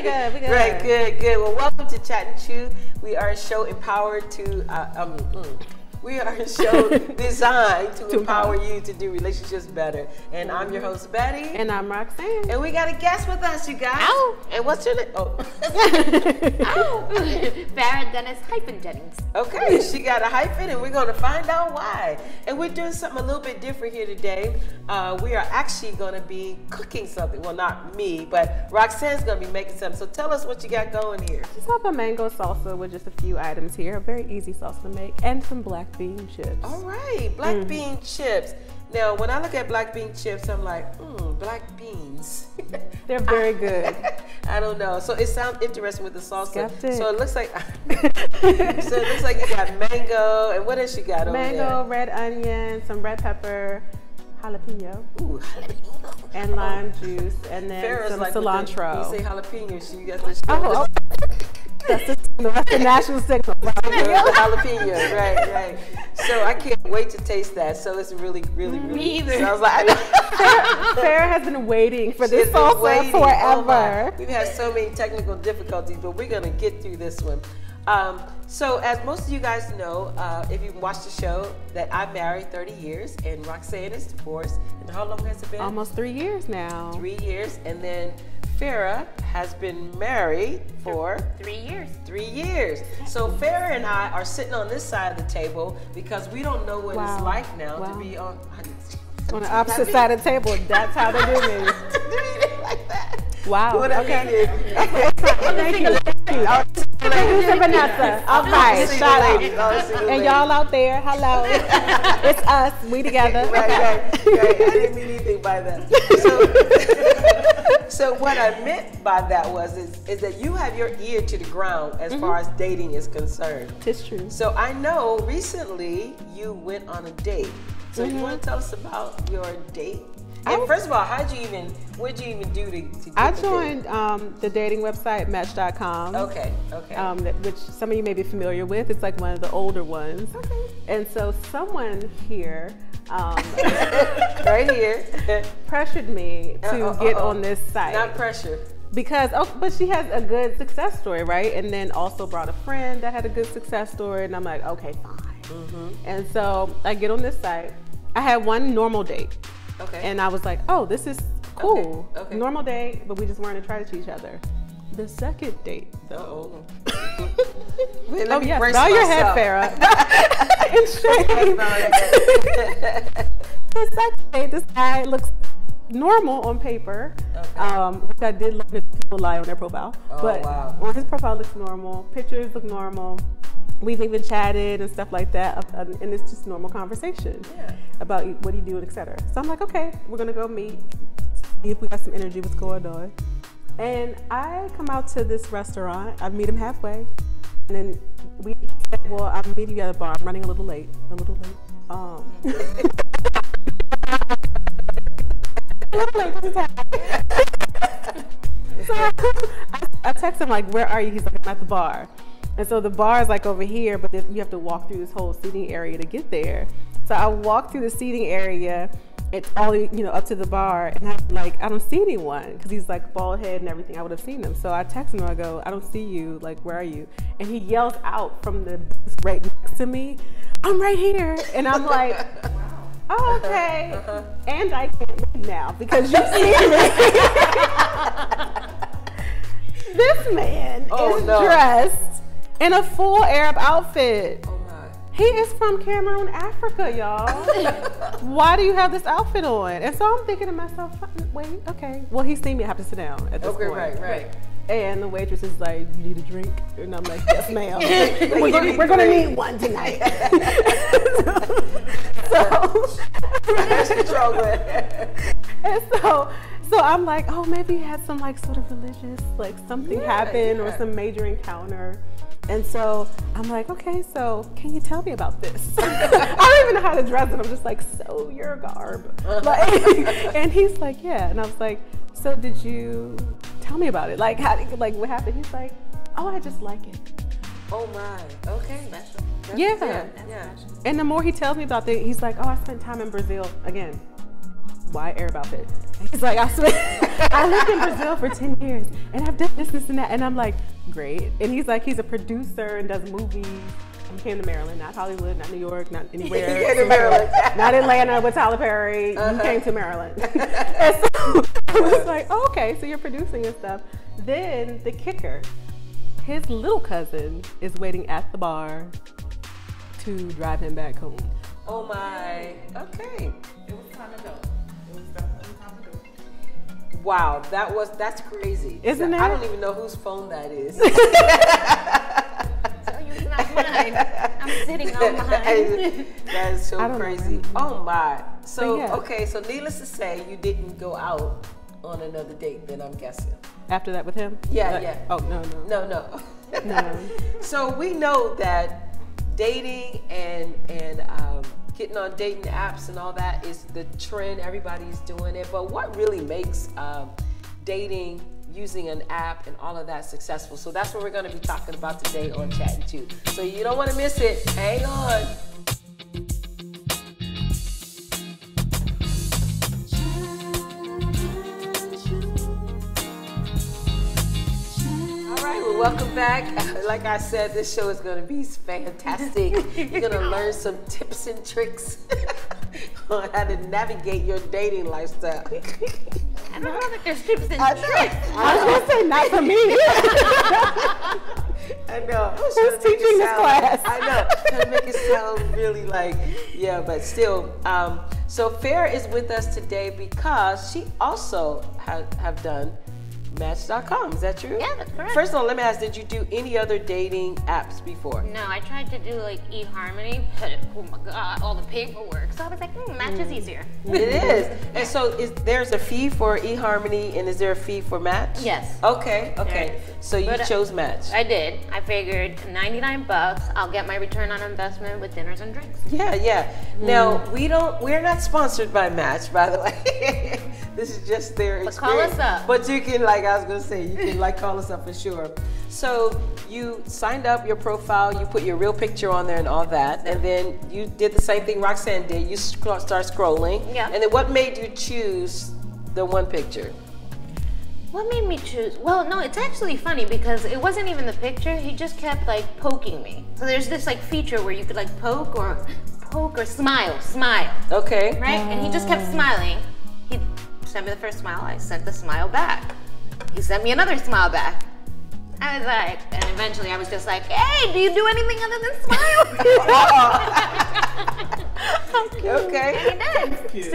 good. We good. Right, good. Well, welcome to Chat and Chew. We are a show empowered to. We are a show designed to empower you to do relationships better. And I'm your host, Betty. And I'm Roxanne. And we got a guest with us, you guys. Ow. And what's your name? Oh. Ow. Farrah Denis-Jennings. Okay, she got a hyphen, and we're going to find out why. And we're doing something a little bit different here today. We are actually going to be cooking something. Well, not me, but Roxanne's going to be making something. So tell us what you got going here. Just have a mango salsa with just a few items here. A very easy salsa to make. And some black bean chips. All right, black bean chips. Now, when I look at black bean chips, I'm like, black beans. They're very good. I don't know. So it sounds interesting with the salsa. Skeptic. So it looks like you got mango, and what else you got over there? Mango, red onion, some red pepper, jalapeno. Ooh, jalapeno. And lime juice, and then Farrah's some like cilantro. When you say jalapeno, she got this. That's the national signal. Jalapeno, right. So I can't wait to taste that. So it's really. Me either. So I was like, Farrah has been waiting for this salsa forever. We've had so many technical difficulties, but we're gonna get through this one. So as most of you guys know, if you've watched the show, that I'm married 30 years and Roxanne is divorced. And how long has it been? Almost 3 years now. 3 years. And then Farrah has been married for 3 years. 3 years. So Farrah and I are sitting on this side of the table because we don't know what it's like now to be on the opposite side of the table. That's how they do me. Like that. Wow. Okay. Thank you. Producer Vanessa. All right. Shout out. And y'all out there, hello. It's us. We together. Right. I didn't mean anything by that. So what I meant by that is that you have your ear to the ground as far as dating is concerned. It's true. So I know recently you went on a date. So you want to tell us about your date? And first of all, what did you even do to get I joined the dating website Match.com. Okay. Which some of you may be familiar with. It's like one of the older ones. Okay. And so someone here, right here, pressured me to get on this site. Not pressure. Because, but she has a good success story, right? And then also brought a friend that had a good success story. And I'm like, okay, fine. And so I get on this site. I had one normal date. Okay. And I was like, oh, this is cool. Okay. Normal date, but we just weren't attracted to each other. The second date, though. Wait, bow your head, Farrah. In shame. The second date, this guy looks normal on paper. Which I did love that people lie on their profile. But on his profile looks normal. Pictures look normal. We've even chatted and stuff like that, and it's just normal conversation about what do you do, etc. So I'm like, okay, we're gonna go meet, see if we got some energy, what's going on. And I come out to this restaurant, I meet him halfway, and then we said, well, I'm meeting you at a bar, I'm running a little late. This is happening. So I text him like, where are you? He's like, I'm at the bar. And so the bar is like over here, but you have to walk through this whole seating area to get there. So I walk through the seating area, it's all up to the bar, and I'm like, I don't see anyone, because he's like bald head and everything. I would have seen him. So I text him, I go, I don't see you, like, where are you? And he yells out from the booth right next to me, I'm right here. And I'm like, oh, okay. And I can't leave now because you see me. This man is dressed in a full Arab outfit. Oh my. He is from Cameroon, Africa, y'all. Why do you have this outfit on? And so I'm thinking to myself, wait, okay. Well, he's seen me, I have to sit down at this point. Right. And the waitress is like, you need a drink? And I'm like, yes, ma'am. We're gonna need one tonight. So I'm like, oh, maybe he had some like sort of religious, like something happened or some major encounter. And so I'm like, okay, so can you tell me about this? I don't even know how to dress it. I'm just like, so your garb. And he's like, yeah. And I was like, so did you tell me about it? Like, what happened? He's like, oh, I just like it. Oh my, okay. Special. Yeah. And the more he tells me about it, he's like, oh, I spent time in Brazil again. why Arab outfit? And he's like, I swear, I lived in Brazil for 10 years and I've done this, and that. And I'm like, great. And he's like, he's a producer and does movies. He came to Maryland, not Hollywood, not New York, not anywhere. He came to Maryland. Not Atlanta with Tyler Perry. You came to Maryland. And so I was like, oh, okay, so you're producing and stuff. Then the kicker, his little cousin is waiting at the bar to drive him back home. Oh my, okay. It was time to go. It was definitely time to go. Wow, that's crazy. Isn't it? I don't even know whose phone that is. So you're not mine. I'm sitting on mine. That is so crazy. Oh my. So, yeah. okay, so needless to say, you didn't go out on another date then, I'm guessing. After that with him? Yeah, yeah. Oh, no. No. So we know that dating and getting on dating apps and all that is the trend. Everybody's doing it. But what really makes dating, using an app and all of that successful? So that's what we're going to be talking about today on Chat and Chew. So you don't want to miss it. Hang on. Welcome back. Like I said, this show is going to be fantastic. You're going to learn some tips and tricks on how to navigate your dating lifestyle. I don't know that there's tips and tricks. I was going to say, not for me. I know. Who's teaching this class? I know. Trying to make it sound really like, yeah, but still. So Farrah is with us today because she also have done Match.com, is that true? Yeah, that's correct. First of all, let me ask, did you do any other dating apps before? No, I tried to do like eHarmony, but oh my God, all the paperwork. So I was like, Match is easier. It is. And so there's a fee for eHarmony and is there a fee for Match? Yes. Okay. There. So you chose Match. I did. I figured $99, I'll get my return on investment with dinners and drinks. Yeah. Now, we're not sponsored by Match, by the way. This is just their experience. But call us up. But you can, like I was going to say, you can call us up for sure. So you signed up your profile, you put your real picture on there and all that, and then you did the same thing Roxanne did. You start scrolling. Yeah. And then what made you choose the one picture? What made me choose? Well, no, it's actually funny because it wasn't even the picture. He just kept like poking me. So there's this like feature where you could like poke or smile. Okay. Right? And he just kept smiling. He sent me the first smile. I sent the smile back. He sent me another smile back. I was like, and eventually I was just like, hey, do you do anything other than smile? Okay. And he did.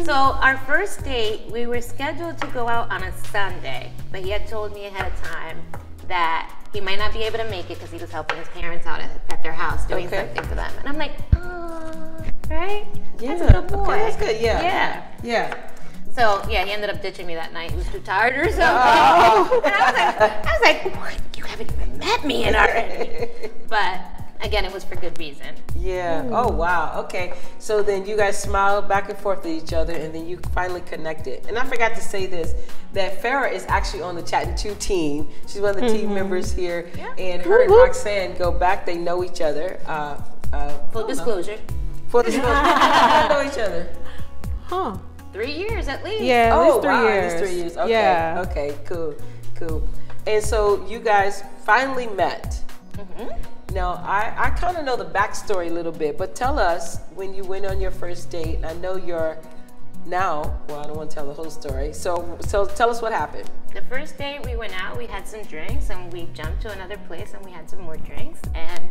So our first date, we were scheduled to go out on a Sunday, but he had told me ahead of time that he might not be able to make it because he was helping his parents out at their house doing something for them. And I'm like, oh, right? Yeah. That's a good boy. Okay, that's good. Yeah. So yeah, he ended up ditching me that night. He was too tired or something. Oh. And I was like, what? You haven't even met me yet already. But again, it was for good reason. Yeah. Oh wow. Okay. So then you guys smiled back and forth at each other, and then you finally connected. And I forgot to say this: that Farrah is actually on the Chat and Chew team. She's one of the team members here, and her and Roxanne go back. They know each other. Full disclosure. Full disclosure. They know each other. Huh. 3 years at least. Yeah, at least 3 years. At least 3 years. Okay. Yeah. Okay, cool. And so you guys finally met. Now, I kind of know the backstory a little bit, but tell us when you went on your first date. I know you're now, well, I don't want to tell the whole story. So tell us what happened. The first day we went out, we had some drinks, and we jumped to another place, and we had some more drinks, and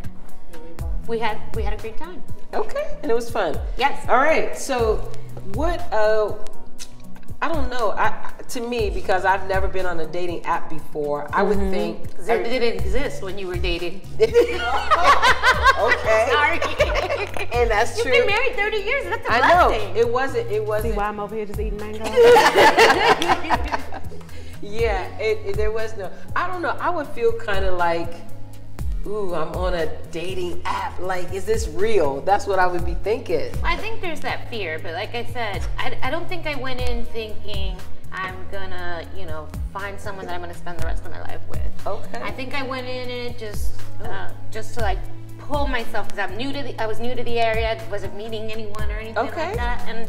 we had a great time. Okay, and it was fun. Yes. All right. So what? I don't know. To me, because I've never been on a dating app before, I would think Because it didn't exist when you were dating. Okay. Sorry. And that's true. You've been married 30 years. That's a I blessing. know. It wasn't. See why I'm over here just eating mango? Yeah. There was no. I don't know. I would feel kind of like, ooh, I'm on a dating app. Like, is this real? That's what I would be thinking. I think there's that fear, but like I said, I don't think I went in thinking I'm gonna, find someone that I'm gonna spend the rest of my life with. Okay. I think I went in it just to like pull myself because I was new to the area, wasn't meeting anyone or anything like that, and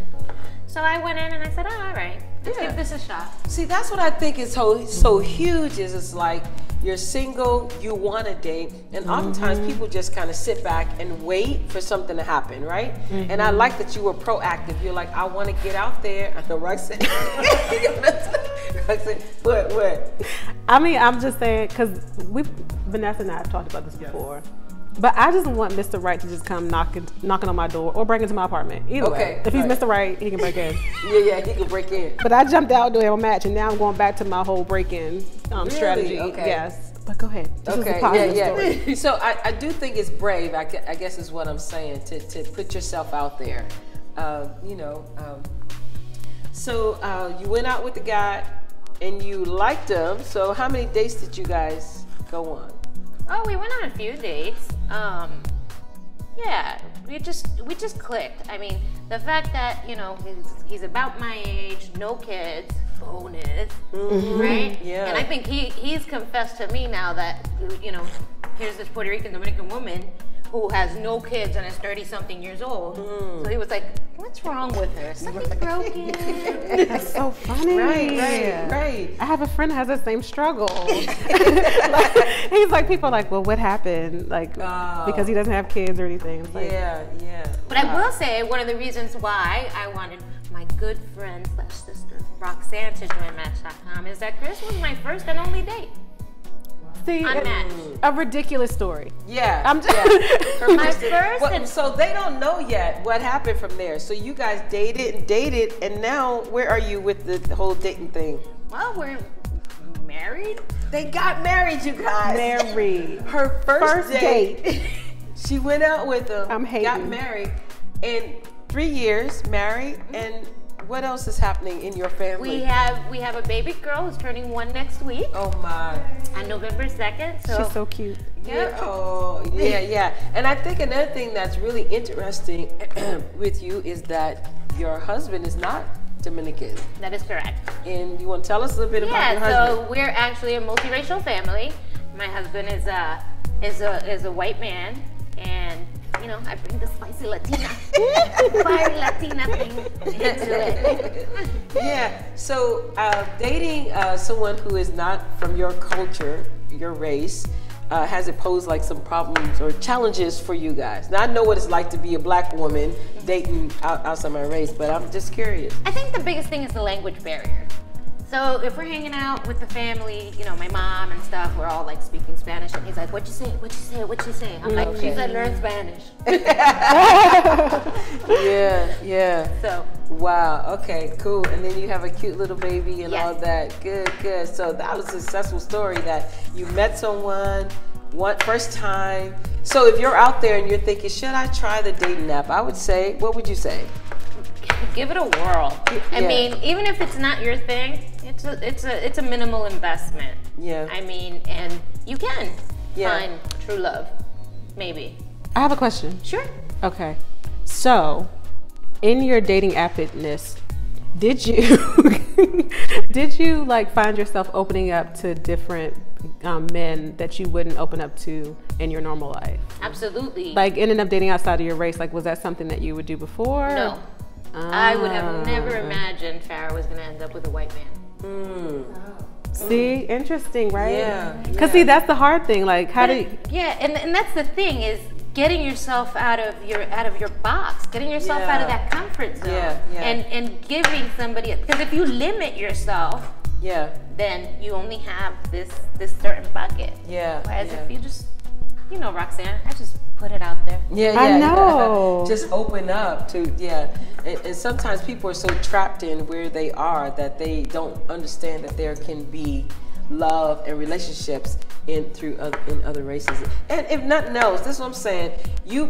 So I went in and I said, oh, all right, let's give this a shot. See, that's what I think is so huge. Is it's like you're single, you want to date, and oftentimes people just kind of sit back and wait for something to happen, right? And I like that you were proactive. You're like, I want to get out there. I know Roxanne. Roxanne, what? I mean, I'm just saying, because Vanessa and I have talked about this before. But I just want Mr. Right to just come knocking on my door or break into my apartment. Either way. If he's Mr. Right, he can break in. Yeah, he can break in. But I jumped out during a match, and now I'm going back to my whole break-in strategy. Okay. Yes. But go ahead. This is a positive story. So I do think it's brave, I guess is what I'm saying, to put yourself out there. So you went out with the guy, and you liked him. So how many dates did you guys go on? Oh, we went on a few dates. Yeah, we just clicked. I mean, the fact that, you know, he's about my age, no kids, bonus, right? Yeah. And I think he's confessed to me now that, you know, here's this Puerto Rican Dominican woman who has no kids and is 30-something years old. So he was like, what's wrong with her? Something's broken. That's so funny. Right. I have a friend that has the same struggle. He's like, people are like, well, what happened? Like, because he doesn't have kids or anything. It's like, yeah. But I will say, one of the reasons why I wanted my good friend / sister Roxanne to join Match.com is that Chris was my first and only date. See, a ridiculous story. Yeah. I'm just my first. So they don't know yet what happened from there. So you guys dated, and now where are you with the whole dating thing? Well, we're married. They got married, you guys. Married. Her first date. She went out with him. I'm hating. Got married, and 3 years married, and. What else is happening in your family? We have a baby girl who's turning 1 next week. Oh my! On November 2nd. So she's so cute. Yeah. Oh yeah. And I think another thing that's really interesting with you is that your husband is not Dominican. That is correct. And you want to tell us a little bit about your husband? Yeah. So we're actually a multiracial family. My husband is a white man, and you know, I bring the spicy Latina, fiery Latina thing into it. Yeah, so dating someone who is not from your culture, your race, has it posed like some problems or challenges for you guys? Now, I know what it's like to be a black woman dating outside my race, but I'm just curious. I think the biggest thing is the language barrier. So if we're hanging out with the family, you know, my mom and stuff, we're all like speaking Spanish, and he's like, "What you say? What you say? What you say?" I'm like, "She said learn Spanish." Yeah. So. Wow. Okay. Cool. And then you have a cute little baby and all that. Good. So that was a successful story that you met someone first time. So if you're out there and you're thinking, should I try the dating app? I would say, what would you say? Give it a whirl. I mean, even if it's not your thing, it's a minimal investment. Yeah. I mean, and you can find true love, maybe. I have a question. Sure. Okay. So, in your dating appness, did you like find yourself opening up to different men that you wouldn't open up to in your normal life? Absolutely. Like ending up dating outside of your race, like was that something that you would do before? No. I would have never imagined Farrah was going to end up with a white man. See, interesting, right? Yeah. Because see, that's the hard thing. Like, how do you? Yeah, and that's the thing is getting yourself out of your box, getting yourself out of that comfort zone, and giving somebody. Because if you limit yourself, then you only have this certain bucket. Yeah. Whereas if you just, you know, Roxanne, I just put it out there. I know. Just open up to and sometimes people are so trapped in where they are that they don't understand that there can be love and relationships in other races. And if nothing else, this is what I'm saying.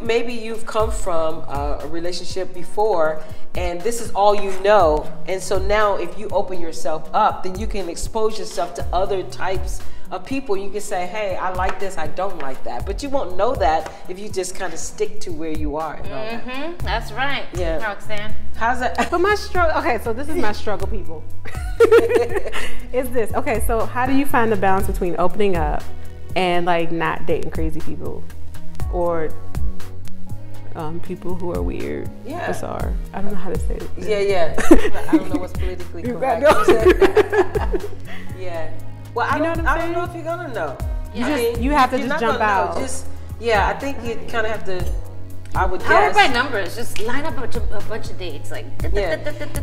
Maybe you've come from a relationship before, and this is all you know. And so now, if you open yourself up, then you can expose yourself to other types of people. You can say, "Hey, I like this. I don't like that." But you won't know that if you just kind of stick to where you are. And all that. That's right. Yeah. Roxanne. How's that? But my struggle. Okay, so this is my struggle, people. Is this okay? So how do you find the balance between opening up and like not dating crazy people, or people who are weird, Yeah. bizarre. I don't know how to say it. Yeah. I don't know what's politically correct. Yeah. Well, I don't know if you're gonna know. You have to just jump out. I think you kind of have to. I would Power guess. by numbers. Just line up a bunch of dates. Like. Yeah.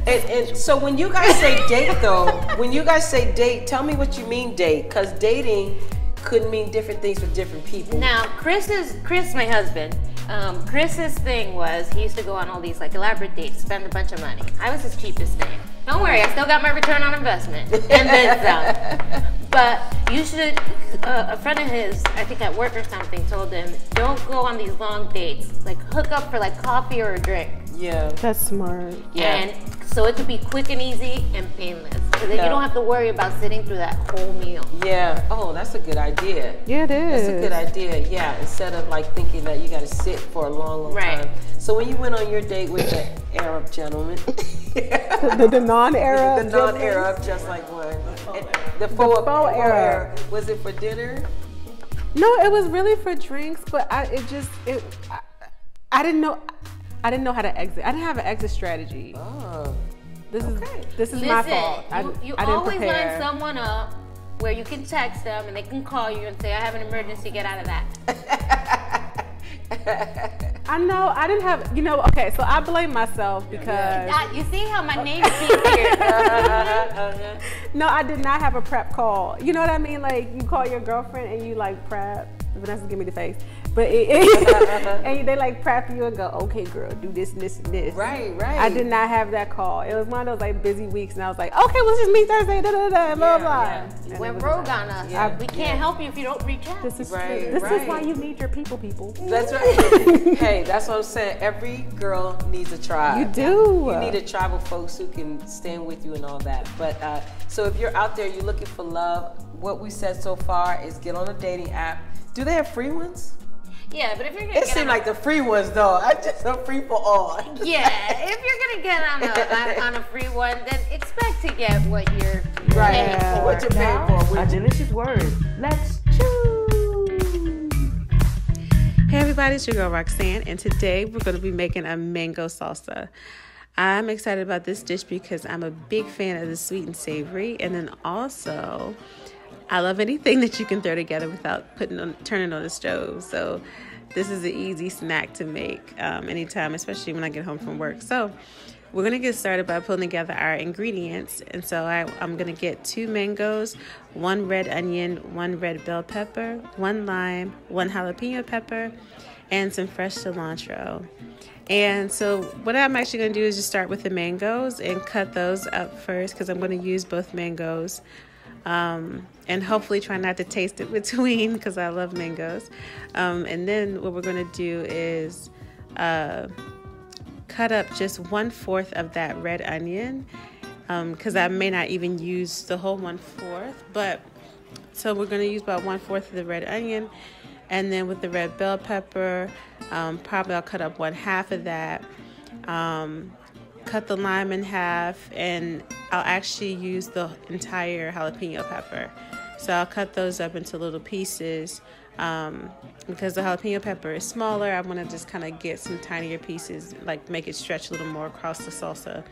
And so when you guys say date, though, tell me what you mean date, because dating could mean different things for different people. Now, Chris, my husband. Chris's thing was he used to go on all these like elaborate dates, spend a bunch of money. I was his cheapest thing. Don't worry, I still got my return on investment and then some. But you should. A friend of his, I think at work or something, told him don't go on these long dates. Like hook up for like coffee or a drink. Yeah. That's smart. Yeah. And so it could be quick and easy and painless. So then you don't have to worry about sitting through that whole meal. Yeah. Oh, that's a good idea. Yeah, it is. That's a good idea. Yeah. Instead of like thinking that you got to sit for a long time. So when you went on your date with the Arab gentleman, the non-Arab, just like one, the faux Arab, was it for dinner? No, it was really for drinks, but I didn't know how to exit. I didn't have an exit strategy. Oh. This is my fault. You I didn't always prepare. line someone up where you can text them and they can call you and say, I have an emergency, get out of that. I know, I didn't have, okay, so I blame myself because... You see how my name's being here? No, I did not have a prep call. You know what I mean? Like, you call your girlfriend and you like prep. Vanessa, give me the face. But and they like prep you and go, okay, girl, do this and this and this. Right. I did not have that call. It was one of those like busy weeks, and I was like, okay, well, let's just meet Thursday, blah, blah. Went rogue on us. We can't help you if you don't reach out. This is This is why you need your people. That's right. Hey, that's what I'm saying. Every girl needs a tribe. You do. You need a tribe of folks who can stand with you and all that. But so if you're out there, you're looking for love, what we said so far is get on a dating app. Do they have free ones? Yeah, but if you're gonna it seems like the free ones though. I just a free for all. Yeah, if you're gonna get on a free one, then expect to get what you're paying for. What you're paying for. A delicious word. Let's chew. Hey everybody, it's your girl Roxanne, and today we're going to be making a mango salsa. I'm excited about this dish because I'm a big fan of the sweet and savory, and then also I love anything that you can throw together without turning on the stove. So this is an easy snack to make anytime, especially when I get home from work. So we're going to get started by putting together our ingredients. And so I'm going to get 2 mangoes, 1 red onion, 1 red bell pepper, 1 lime, 1 jalapeno pepper, and some fresh cilantro. And so what I'm actually going to do is just start with the mangoes and cut those up first because I'm going to use both mangoes. And hopefully try not to taste it between because I love mangoes. And then what we're going to do is cut up just 1/4 of that red onion because I may not even use the whole 1/4. But so we're going to use about 1/4 of the red onion. And then with the red bell pepper, probably I'll cut up 1/2 of that. Cut the lime in half, and I'll actually use the entire jalapeno pepper. So I'll cut those up into little pieces because the jalapeno pepper is smaller. I want to just kind of get some tinier pieces, like make it stretch a little more across the salsa.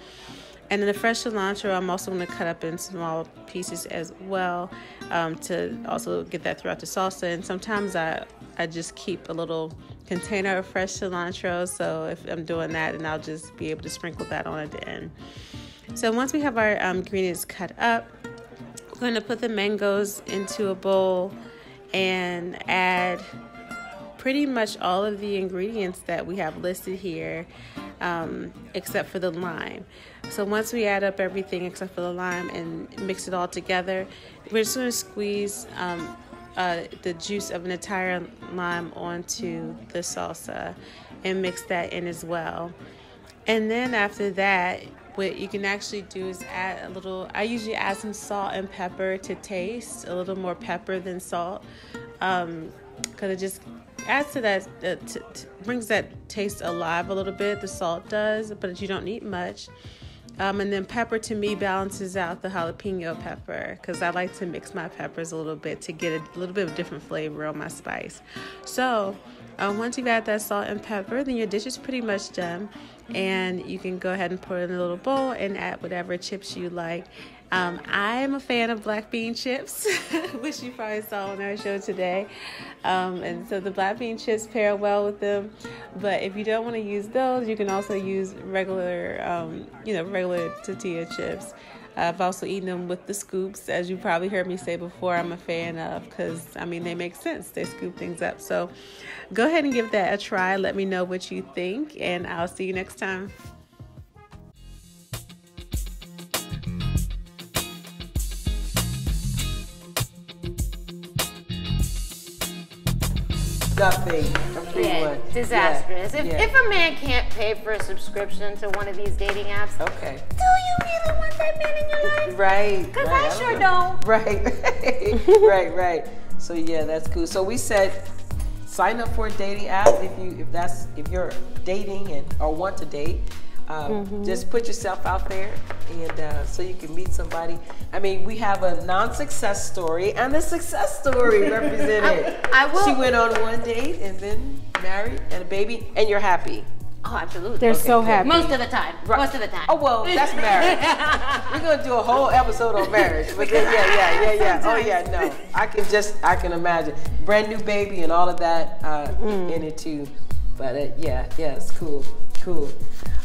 And then the fresh cilantro, I'm also going to cut up in small pieces as well to also get that throughout the salsa. And sometimes I just keep a little container of fresh cilantro. So if I'm doing that, then I'll just be able to sprinkle that on at the end. So once we have our ingredients cut up, we're going to put the mangoes into a bowl and add pretty much all of the ingredients that we have listed here, except for the lime. So once we add up everything except for the lime and mix it all together, we're just going to squeeze the juice of an entire lime onto the salsa and mix that in as well. And then after that, what you can actually do is add a little, I usually add some salt and pepper to taste, a little more pepper than salt, because it just adds to that, brings that taste alive a little bit. The salt does, but you don't need much. And then pepper to me balances out the jalapeno pepper because I like to mix my peppers a little bit to get a little bit of different flavor on my spice. So once you've added that salt and pepper, then your dish is pretty much done. And you can go ahead and put it in a little bowl and add whatever chips you like. I am a fan of black bean chips, which you probably saw on our show today. And so the black bean chips pair well with them. But if you don't want to use those, you can also use regular tortilla chips. I've also eaten them with the scoops, as you probably heard me say before. I'm a fan of because, I mean, they make sense. They scoop things up. So go ahead and give that a try. Let me know what you think, and I'll see you next time. Nothing. A free one. Disastrous. Yeah. If a man can't pay for a subscription to one of these dating apps, Okay. do you really want that man in your life? Right. Because right. I sure don't. Right. right. So yeah, that's cool. So we said sign up for a dating app if you're dating or want to date. Just put yourself out there, and so you can meet somebody. I mean, we have a non-success story and a success story represented. I will. She went on one date and then married and a baby, and you're happy. Oh, absolutely. They're so happy. Most of the time. Right. Most of the time. Oh well, that's marriage. We're gonna do a whole episode on marriage. But then, yeah. Oh yeah, no. I can imagine. Brand new baby and all of that in it too. But yeah, it's cool.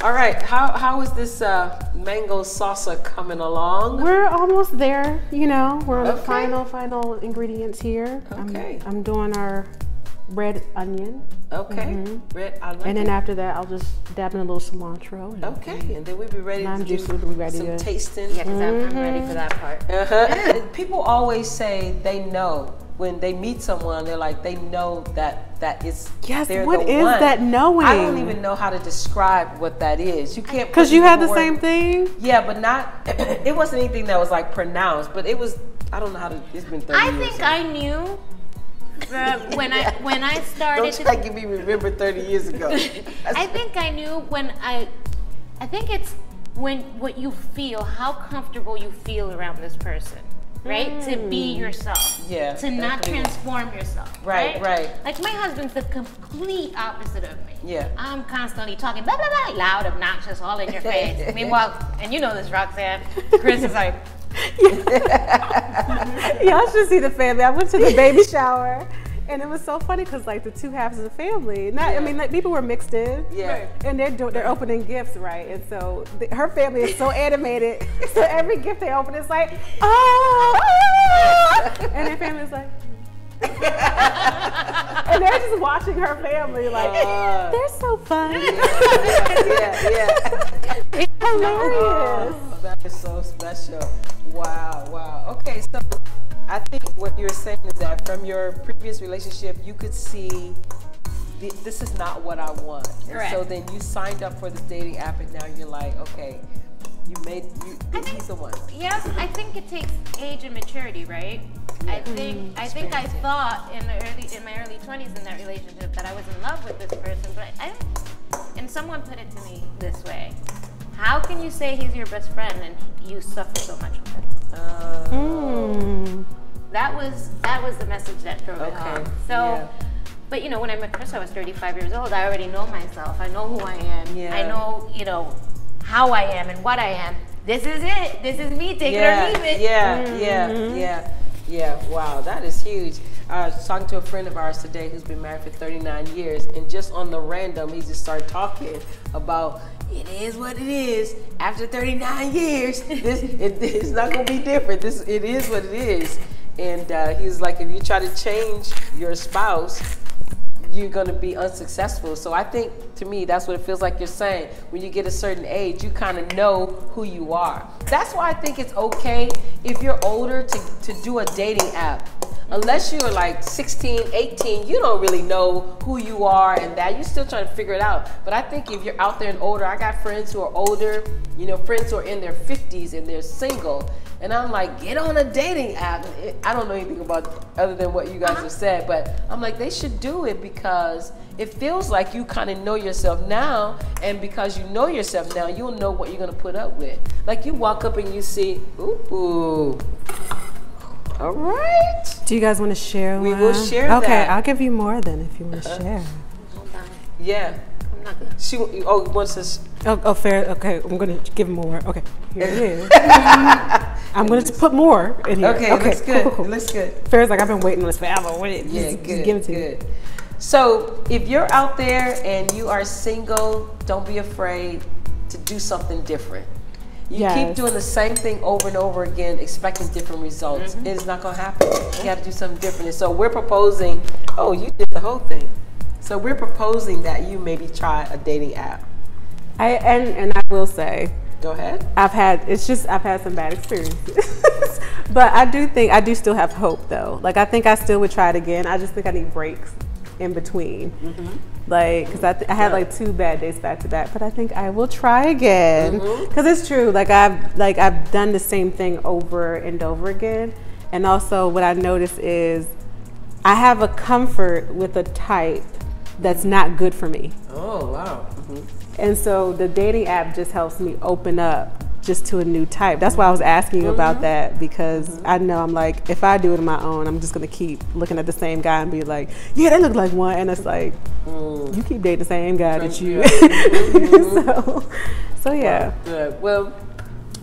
All right, how is this mango salsa coming along? We're almost there, We're on the Okay. final ingredients here. Okay. I'm doing our red onion. Okay, red. I like And then it. after that, I'll just dab in a little cilantro. And Okay, and then we'll be ready Lime to juice do will be ready some to- tasting. Yeah, because I'm ready for that part. People always say they know when they meet someone. They're like they know that is Yes, they're what the is one. that knowing? I don't even know how to describe what that is. You can't Because put you it had the in same word. thing? Yeah, but not. It wasn't anything that was like pronounced, but it was. I don't know how to. It's been 30 I years. think I knew when I started Don't try to get me remember 30 years ago. I think I knew I think it's when what you feel, how comfortable you feel around this person, right? To be yourself. Yeah, To not definitely. transform yourself. Right. Like my husband's the complete opposite of me. Yeah. I'm constantly talking blah blah blah, loud, obnoxious, all in your face. Meanwhile, and you know this, Roxanne, Chris is like, Y'all should see the family. I went to the baby shower, and it was so funny because like the two halves of the family. I mean, like people were mixed in. Yeah. And they're opening gifts, right? And so her family is so animated. So every gift they open is like, oh, and their family's like. And they're just watching her family like they're so fun. Yeah. It's hilarious. Oh, that is so special. Wow. Okay, so I think what you're saying is that from your previous relationship, you could see this is not what I want. And Correct. so then you signed up for this dating app, and now you're like, okay, he's the one. yes, I think it takes age and maturity, right? I think I thought in my early 20s in that relationship that I was in love with this person, but and someone put it to me this way: how can you say he's your best friend and you suffer so much with him? That was the message that drove it home. So. Yeah. But when I met Chris, I was 35 years old. I already know myself. I know who I am. Yeah. I know, how I am and what I am. This is it. This is me. Take it or leave it. Yeah. Wow, that is huge. I was talking to a friend of ours today who's been married for 39 years, and just on the random, he just started talking about it is what it is. After 39 years, it's not gonna be different. It is what it is. And he was like, if you try to change your spouse, you're going to be unsuccessful. So I think, to me, that's what it feels like you're saying. When you get a certain age, you kind of know who you are. That's why I think it's okay if you're older to do a dating app. Unless you're like 16, 18, you don't really know who you are and that. You're still trying to figure it out. But I think if you're out there and older, I got friends who are older, friends who are in their 50s and they're single. And I'm like, get on a dating app. I don't know anything about other than what you guys have said, but I'm like, they should do it because it feels like you kind of know yourself now, and because you know yourself now, you'll know what you're gonna put up with. Like you walk up and you see, ooh, all right. Do you guys want to share one? We will share that. Okay, I'll give you more then if you want to share. Hold on. Yeah. I'm not good. She wants us. Oh, fair. Okay, I'm going to give more. Okay, here it is. I'm going to put more in here. Okay, looks good. Cool. It looks good. Fair's like, I've been waiting on this forever. Yeah, just good. give it to me. Good. So if you're out there and you are single, don't be afraid to do something different. You keep doing the same thing over and over again, expecting different results. It's not going to happen. You got to do something different. And so we're proposing, oh, you did the whole thing. So we're proposing that you maybe try a dating app. And I will say, go ahead. I've had some bad experiences. But I do still have hope though. Like I think I still would try it again. I just think I need breaks in between. Like, cause I had like 2 bad days back to back, but I think I will try again. Cause it's true. Like I've done the same thing over and over again. And also what I notice is I have a comfort with a type that's not good for me. Oh, wow. And so the dating app just helps me open up just to a new type. That's why I was asking you about that, because I know I'm like, if I do it on my own, I'm just gonna keep looking at the same guy and be like, yeah, they look like one. And it's like, you keep dating the same guy that you. So yeah. Good. Well,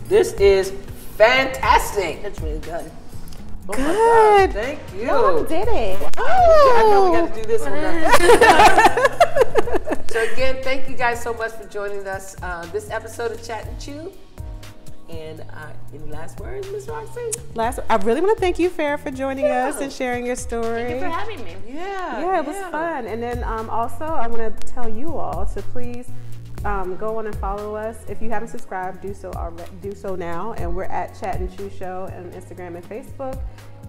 this is fantastic. That's really good. Oh Good. my gosh, thank you. Y'all did it. I know we got to do this one. So again, thank you guys so much for joining us this episode of Chat and Chew. And any last words, Ms. Roxy? I really want to thank you, Farrah, for joining us and sharing your story. Thank you for having me. Yeah, it was fun. And then also, I want to tell you all to please go on and follow us. If you haven't subscribed, do so now. And we're at Chat and Chew Show on Instagram and Facebook.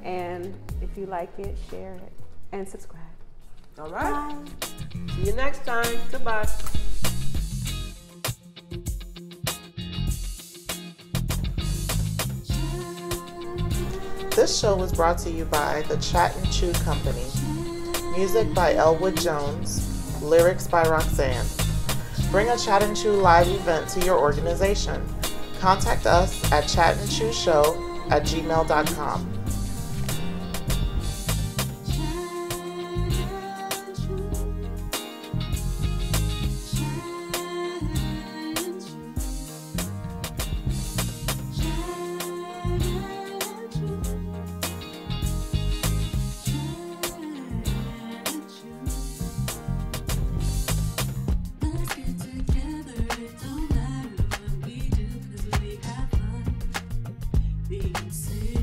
And if you like it, share it and subscribe. All right. Bye. See you next time. Goodbye. This show was brought to you by the Chat and Chew Company. Music by Elwood Jones. Lyrics by Roxanne. Bring a Chat and Chew live event to your organization. Contact us at chatandchewshow@gmail.com. Being safe.